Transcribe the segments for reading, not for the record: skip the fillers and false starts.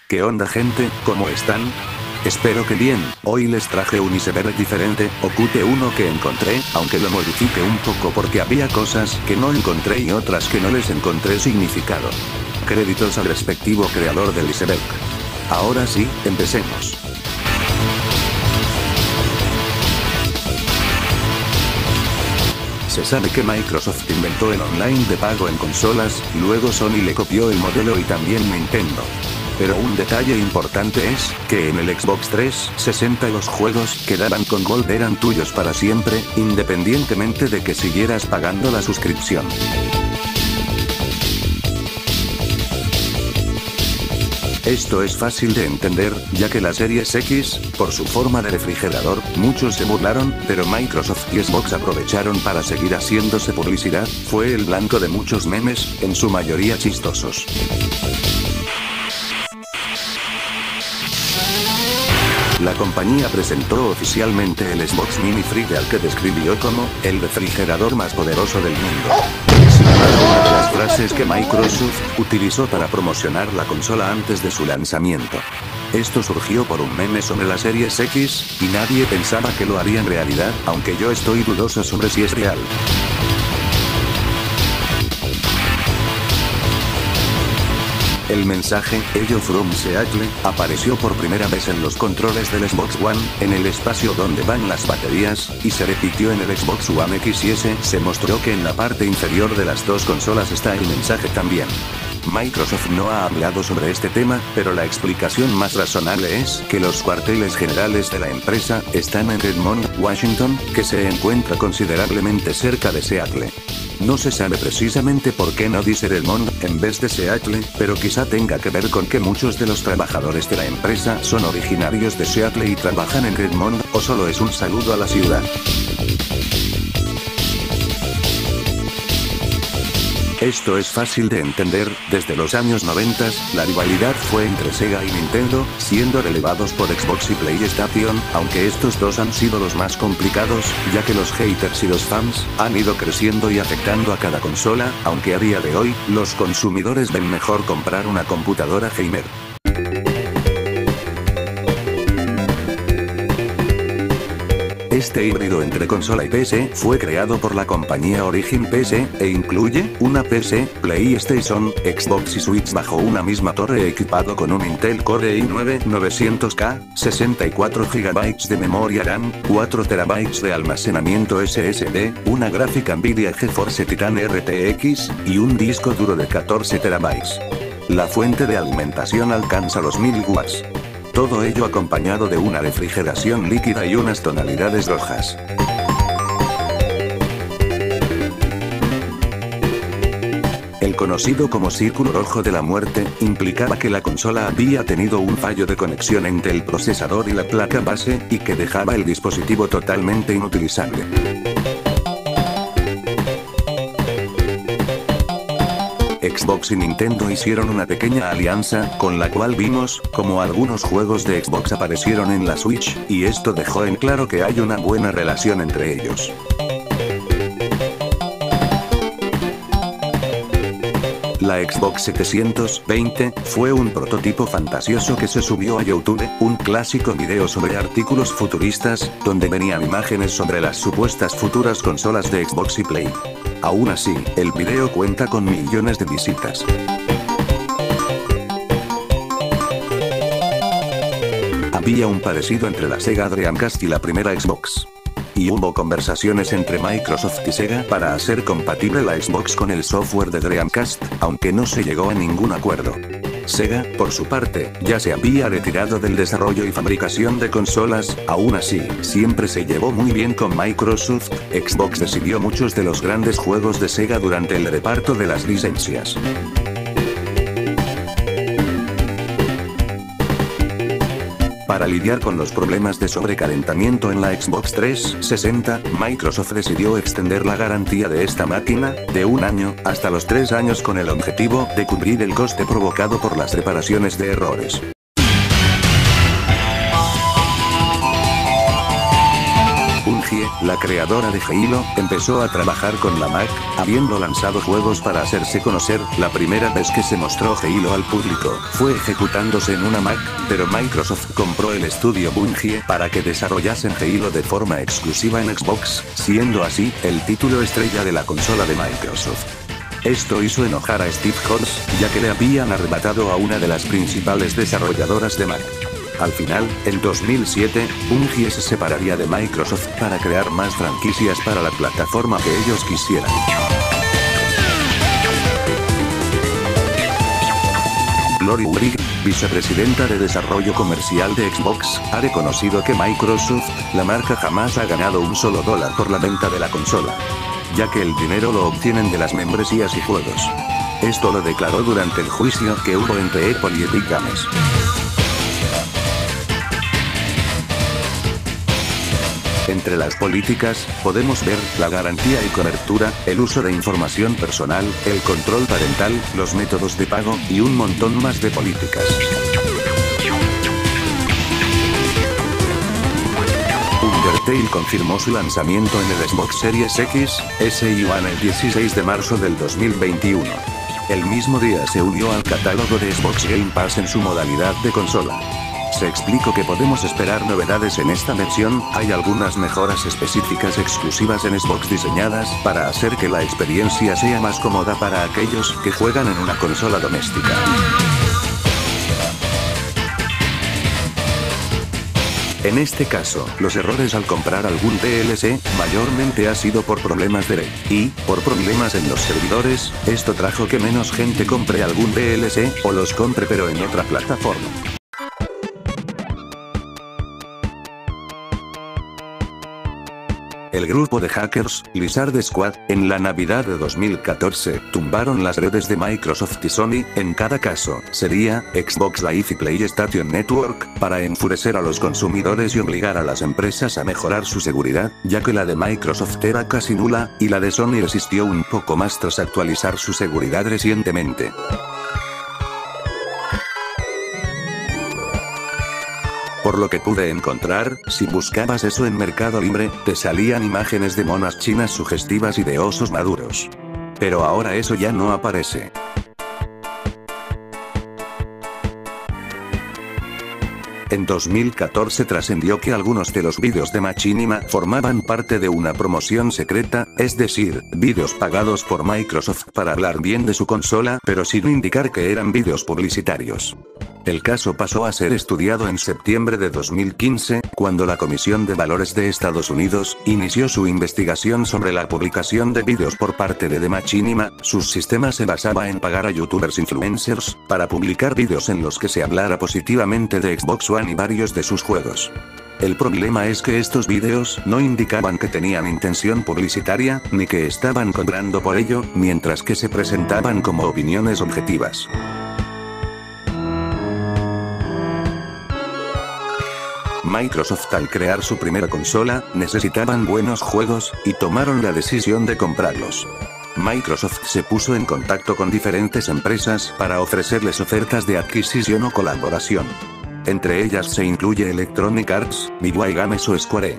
¿Qué onda gente? ¿Cómo están? Espero que bien. Hoy les traje un iceberg diferente, o QT1 que encontré, aunque lo modifique un poco porque había cosas que no encontré y otras que no les encontré significado. Créditos al respectivo creador del iceberg. Ahora sí, empecemos. Se sabe que Microsoft inventó el online de pago en consolas, luego Sony le copió el modelo y también Nintendo. Pero un detalle importante es, que en el Xbox 360 los juegos que daban con Gold eran tuyos para siempre, independientemente de que siguieras pagando la suscripción. Esto es fácil de entender, ya que la Series X, por su forma de refrigerador, muchos se burlaron, pero Microsoft y Xbox aprovecharon para seguir haciéndose publicidad, fue el blanco de muchos memes, en su mayoría chistosos. La compañía presentó oficialmente el Xbox Mini Free al que describió como, el refrigerador más poderoso del mundo. Sin embargo, una de las frases que Microsoft utilizó para promocionar la consola antes de su lanzamiento. Esto surgió por un meme sobre la Series X, y nadie pensaba que lo haría en realidad, aunque yo estoy dudoso sobre si es real. El mensaje, "Ello from Seattle", apareció por primera vez en los controles del Xbox One, en el espacio donde van las baterías, y se repitió en el Xbox One X y S. Se mostró que en la parte inferior de las dos consolas está el mensaje también. Microsoft no ha hablado sobre este tema, pero la explicación más razonable es que los cuarteles generales de la empresa están en Redmond, Washington, que se encuentra considerablemente cerca de Seattle. No se sabe precisamente por qué no dice Redmond en vez de Seattle, pero quizá tenga que ver con que muchos de los trabajadores de la empresa son originarios de Seattle y trabajan en Redmond, o solo es un saludo a la ciudad. Esto es fácil de entender, desde los años 90, la rivalidad fue entre Sega y Nintendo, siendo relevados por Xbox y PlayStation, aunque estos dos han sido los más complicados, ya que los haters y los fans han ido creciendo y afectando a cada consola, aunque a día de hoy, los consumidores ven mejor comprar una computadora gamer. Este híbrido entre consola y PC fue creado por la compañía Origin PC, e incluye una PC, PlayStation, Xbox y Switch bajo una misma torre equipado con un Intel Core i9-900K, 64 GB de memoria RAM, 4 TB de almacenamiento SSD, una gráfica Nvidia GeForce Titan RTX, y un disco duro de 14 TB. La fuente de alimentación alcanza los 1000 watts. Todo ello acompañado de una refrigeración líquida y unas tonalidades rojas. El conocido como círculo rojo de la muerte, implicaba que la consola había tenido un fallo de conexión entre el procesador y la placa base, y que dejaba el dispositivo totalmente inutilizable. Xbox y Nintendo hicieron una pequeña alianza, con la cual vimos cómo algunos juegos de Xbox aparecieron en la Switch, y esto dejó en claro que hay una buena relación entre ellos. La Xbox 720 fue un prototipo fantasioso que se subió a YouTube, un clásico video sobre artículos futuristas, donde venían imágenes sobre las supuestas futuras consolas de Xbox y Play. Aún así, el video cuenta con millones de visitas. Había un parecido entre la Sega Dreamcast y la primera Xbox. Y hubo conversaciones entre Microsoft y Sega para hacer compatible la Xbox con el software de Dreamcast, aunque no se llegó a ningún acuerdo. Sega, por su parte, ya se había retirado del desarrollo y fabricación de consolas. Aún así, siempre se llevó muy bien con Microsoft. Xbox decidió muchos de los grandes juegos de Sega durante el reparto de las licencias. Para lidiar con los problemas de sobrecalentamiento en la Xbox 360, Microsoft decidió extender la garantía de esta máquina, de 1 año, hasta los 3 años con el objetivo de cubrir el coste provocado por las reparaciones de errores. Un GIE, la creadora de Halo, empezó a trabajar con la Mac, habiendo lanzado juegos para hacerse conocer. La primera vez que se mostró Halo al público, fue ejecutándose en una Mac, pero Microsoft compró el estudio Bungie para que desarrollasen Halo de forma exclusiva en Xbox, siendo así, el título estrella de la consola de Microsoft. Esto hizo enojar a Steve Jobs, ya que le habían arrebatado a una de las principales desarrolladoras de Mac. Al final, en 2007, Bungie se separaría de Microsoft para crear más franquicias para la plataforma que ellos quisieran. Lori Wright, vicepresidenta de desarrollo comercial de Xbox, ha reconocido que Microsoft, la marca, jamás ha ganado un solo dólar por la venta de la consola, ya que el dinero lo obtienen de las membresías y juegos. Esto lo declaró durante el juicio que hubo entre Apple y Epic Games. Entre las políticas, podemos ver la garantía y cobertura, el uso de información personal, el control parental, los métodos de pago, y un montón más de políticas. Undertale confirmó su lanzamiento en el Xbox Series X, S y One el 16 de marzo del 2021. El mismo día se unió al catálogo de Xbox Game Pass en su modalidad de consola. Se explicó que podemos esperar novedades en esta versión. Hay algunas mejoras específicas exclusivas en Xbox diseñadas para hacer que la experiencia sea más cómoda para aquellos que juegan en una consola doméstica. En este caso, los errores al comprar algún DLC, mayormente ha sido por problemas de red, y, por problemas en los servidores. Esto trajo que menos gente compre algún DLC, o los compre pero en otra plataforma. El grupo de hackers, Lizard Squad, en la Navidad de 2014, tumbaron las redes de Microsoft y Sony. En cada caso, sería Xbox Live y PlayStation Network, para enfurecer a los consumidores y obligar a las empresas a mejorar su seguridad, ya que la de Microsoft era casi nula, y la de Sony resistió un poco más tras actualizar su seguridad recientemente. Por lo que pude encontrar, si buscabas eso en Mercado Libre, te salían imágenes de monas chinas sugestivas y de osos maduros. Pero ahora eso ya no aparece. En 2014 trascendió que algunos de los vídeos de Machinima formaban parte de una promoción secreta, es decir, vídeos pagados por Microsoft para hablar bien de su consola, pero sin indicar que eran vídeos publicitarios. El caso pasó a ser estudiado en septiembre de 2015, cuando la Comisión de Valores de Estados Unidos inició su investigación sobre la publicación de vídeos por parte de The Machinima. Su sistema se basaba en pagar a youtubers influencers para publicar vídeos en los que se hablara positivamente de Xbox One y varios de sus juegos. El problema es que estos vídeos no indicaban que tenían intención publicitaria, ni que estaban cobrando por ello, mientras que se presentaban como opiniones objetivas. Microsoft, al crear su primera consola, necesitaban buenos juegos, y tomaron la decisión de comprarlos. Microsoft se puso en contacto con diferentes empresas para ofrecerles ofertas de adquisición o colaboración. Entre ellas se incluye Electronic Arts, Midway Games o Square.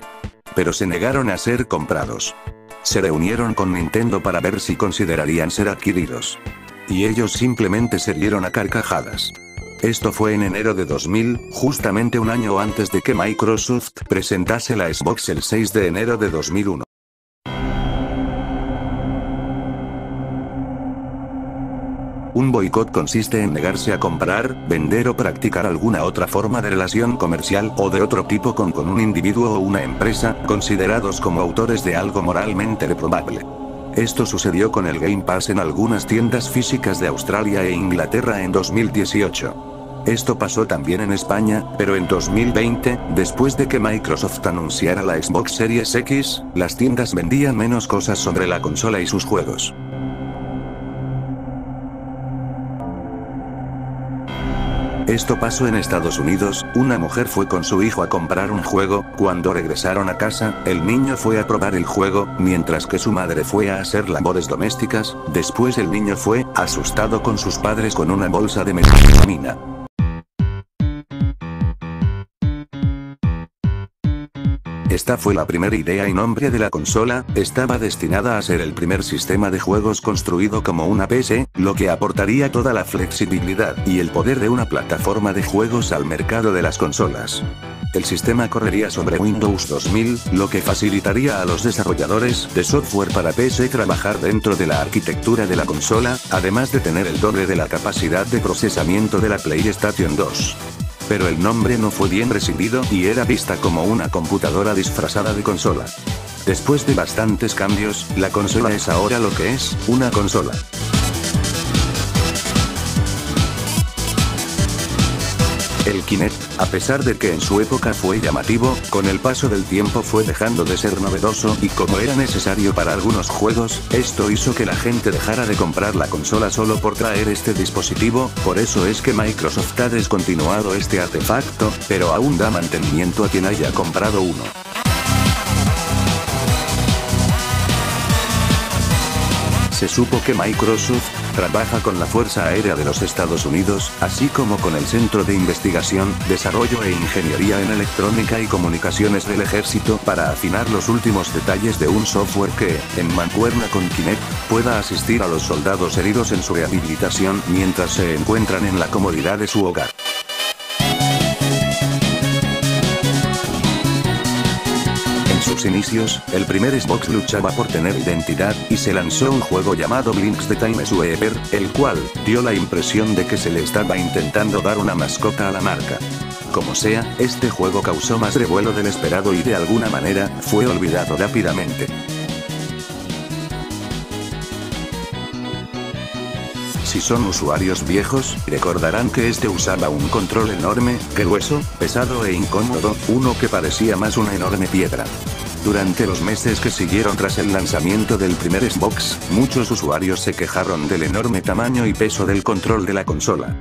Pero se negaron a ser comprados. Se reunieron con Nintendo para ver si considerarían ser adquiridos. Y ellos simplemente se rieron a carcajadas. Esto fue en enero de 2000, justamente un año antes de que Microsoft presentase la Xbox el 6 de enero de 2001. Un boicot consiste en negarse a comprar, vender o practicar alguna otra forma de relación comercial o de otro tipo con un individuo o una empresa, considerados como autores de algo moralmente reprobable. Esto sucedió con el Game Pass en algunas tiendas físicas de Australia e Inglaterra en 2018. Esto pasó también en España, pero en 2020, después de que Microsoft anunciara la Xbox Series X, las tiendas vendían menos cosas sobre la consola y sus juegos. Esto pasó en Estados Unidos. Una mujer fue con su hijo a comprar un juego. Cuando regresaron a casa, el niño fue a probar el juego, mientras que su madre fue a hacer labores domésticas. Después el niño fue, asustado con sus padres con una bolsa de metanfetamina. Esta fue la primera idea y nombre de la consola, estaba destinada a ser el primer sistema de juegos construido como una PC, lo que aportaría toda la flexibilidad y el poder de una plataforma de juegos al mercado de las consolas. El sistema correría sobre Windows 2000, lo que facilitaría a los desarrolladores de software para PC trabajar dentro de la arquitectura de la consola, además de tener el doble de la capacidad de procesamiento de la PlayStation 2. Pero el nombre no fue bien recibido y era vista como una computadora disfrazada de consola. Después de bastantes cambios, la consola es ahora lo que es, una consola. El Kinect, a pesar de que en su época fue llamativo, con el paso del tiempo fue dejando de ser novedoso y como era necesario para algunos juegos, esto hizo que la gente dejara de comprar la consola solo por traer este dispositivo, por eso es que Microsoft ha descontinuado este artefacto, pero aún da mantenimiento a quien haya comprado uno. Se supo que Microsoft trabaja con la Fuerza Aérea de los Estados Unidos, así como con el Centro de Investigación, Desarrollo e Ingeniería en Electrónica y Comunicaciones del Ejército para afinar los últimos detalles de un software que, en mancuerna con Kinect, pueda asistir a los soldados heridos en su rehabilitación mientras se encuentran en la comodidad de su hogar. En sus inicios, el primer Xbox luchaba por tener identidad, y se lanzó un juego llamado Blinx the Time Sweeper, el cual dio la impresión de que se le estaba intentando dar una mascota a la marca. Como sea, este juego causó más revuelo del esperado y de alguna manera, fue olvidado rápidamente. Si son usuarios viejos, recordarán que este usaba un control enorme, grueso, pesado e incómodo, uno que parecía más una enorme piedra. Durante los meses que siguieron tras el lanzamiento del primer Xbox, muchos usuarios se quejaron del enorme tamaño y peso del control de la consola.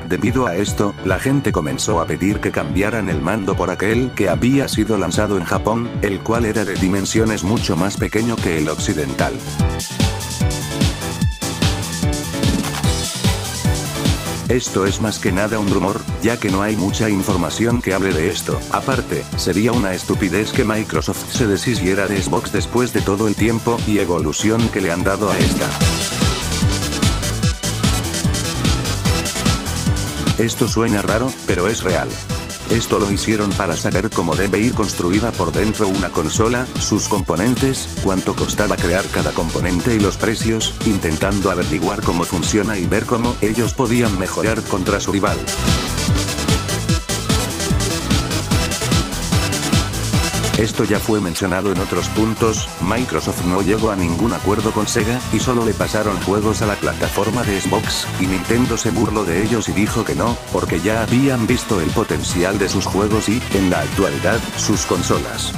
Debido a esto, la gente comenzó a pedir que cambiaran el mando por aquel que había sido lanzado en Japón, el cual era de dimensiones mucho más pequeño que el occidental. Esto es más que nada un rumor, ya que no hay mucha información que hable de esto. Aparte, sería una estupidez que Microsoft se deshiciera de Xbox después de todo el tiempo y evolución que le han dado a esta. Esto suena raro, pero es real. Esto lo hicieron para saber cómo debe ir construida por dentro una consola, sus componentes, cuánto costaba crear cada componente y los precios, intentando averiguar cómo funciona y ver cómo ellos podían mejorar contra su rival. Esto ya fue mencionado en otros puntos, Microsoft no llegó a ningún acuerdo con Sega, y solo le pasaron juegos a la plataforma de Xbox, y Nintendo se burló de ellos y dijo que no, porque ya habían visto el potencial de sus juegos y, en la actualidad, sus consolas.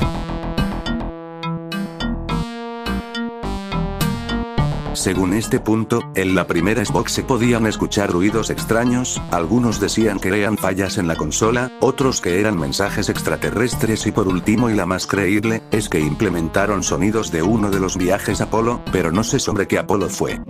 Según este punto, en la primera Xbox se podían escuchar ruidos extraños, algunos decían que eran fallas en la consola, otros que eran mensajes extraterrestres y por último y la más creíble, es que implementaron sonidos de uno de los viajes Apolo, pero no sé sobre qué Apolo fue.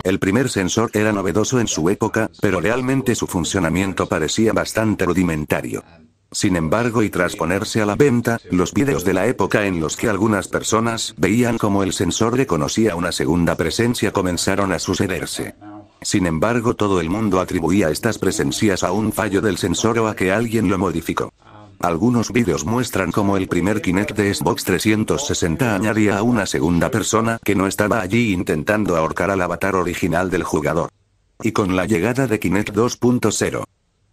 El primer sensor era novedoso en su época, pero realmente su funcionamiento parecía bastante rudimentario. Sin embargo, y tras ponerse a la venta, los vídeos de la época en los que algunas personas veían como el sensor reconocía una segunda presencia comenzaron a sucederse. Sin embargo, todo el mundo atribuía estas presencias a un fallo del sensor o a que alguien lo modificó. Algunos vídeos muestran cómo el primer Kinect de Xbox 360 añadía a una segunda persona que no estaba allí intentando ahorcar al avatar original del jugador. Y con la llegada de Kinect 2.0,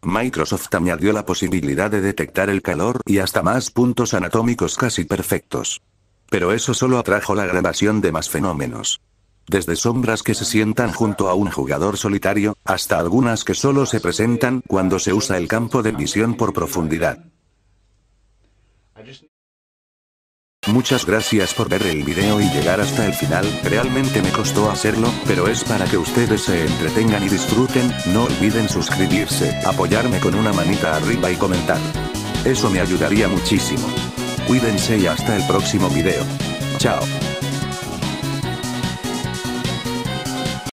Microsoft añadió la posibilidad de detectar el calor y hasta más puntos anatómicos casi perfectos. Pero eso solo atrajo la grabación de más fenómenos. Desde sombras que se sientan junto a un jugador solitario, hasta algunas que solo se presentan cuando se usa el campo de visión por profundidad. Muchas gracias por ver el video y llegar hasta el final, realmente me costó hacerlo, pero es para que ustedes se entretengan y disfruten. No olviden suscribirse, apoyarme con una manita arriba y comentar. Eso me ayudaría muchísimo. Cuídense y hasta el próximo video. Chao.